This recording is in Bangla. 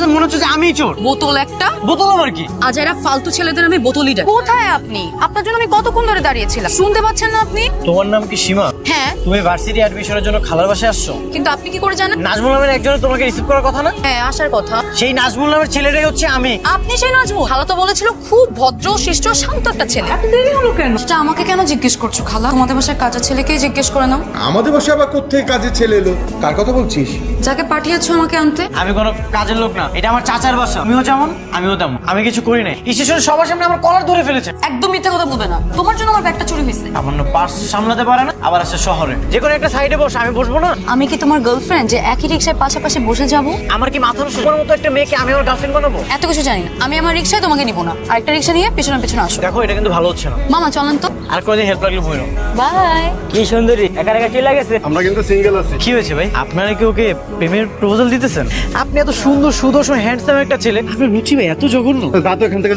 কাছে মনে হচ্ছে যে আমিই চোর। বোতল একটা। বোতল আবার কি? আজ এরা ফালতু ছেলেদের আমি বোতলই ডাকি। কোথায় আপনি? আপনার জন্য আমি কতক্ষণ ধরে দাঁড়িয়েছিলাম, শুনতে পাচ্ছেন না আপনি? তোমার নাম কি সীমা? হ্যাঁ। তুমি ভার্সিটি অ্যাডমিশনের জন্য খালার বাসায় আসছো? কিন্তু আপনি কি করে জানেন? নাজমুল নামের একজনের তোমাকে রিসিভ করার কথা না? হ্যাঁ, আসার কথা। সেই নাজমুল নামের ছেলেটাই হচ্ছে আমি। আপনি সেই নাজমুল? খালা তো বলেছিল খুব ভদ্র শিষ্ট শান্ত একটা ছেলে। এত দেরি হলো কেন? সেটা আমাকে কেন জিজ্ঞেস করছো খালা? তোমাদের বাসায় কাজের ছেলেকেই জিজ্ঞেস করে নাও। আমাদের বাসায় আবার কোত্থেকে কাজের ছেলে এলো? কার কথা বলছিস? যাকে পাঠিয়েছো আমাকে আনতে। আমি কোনো কাজের লোক না, এটা আমার চাচার বাসা। তুমিও যেমন আমিও তেমন। আমি কিছু করি নাই। স্টেশনে সবার সামনে আমার কলার ধরে ফেলেছে। একদম মিথ্যা কথা বলবে না, তোমার জন্য আমার ব্যাগটা চুরি হয়েছে। সামান্য পার্স সামলাতে পারে না, আবার আসছে শহরে। যে কোনো একটা সাইডে বসে আমি বসবো না? আমি কি তোমার গার্লফ্রেন্ড যে একই রিক্সায় পাশাপাশি বসে যাব? আমার কি মাথার সুপার মতো একটা মেয়েকে আমি আমার গার্লফ্রেন্ড বানাবো? এত কিছু জানি না। আমি আমার রিক্সায় তোমাকে নিব না, আরেকটা রিক্সা নিয়ে পেছনে পেছনে আসো। দেখো এটা কিন্তু ভালো হচ্ছে না। মামা চলেন তো। আর কোনোদিন হেল্প লাগলে বইরো। বাই। কি সুন্দরী, একা একা কি লাগেছে? আমরা কিন্তু সিঙ্গেল আছি। কি হয়েছে ভাই? আপনারা কি ওকে প্রেমের প্রপোজাল দিতেছেন? আপনি এত সুন্দর সুদর্শন হ্যান্ডসাম একটা ছেলে, আপনার রুচি ভাই এত জঘন্য। যা তো এখান থেকে।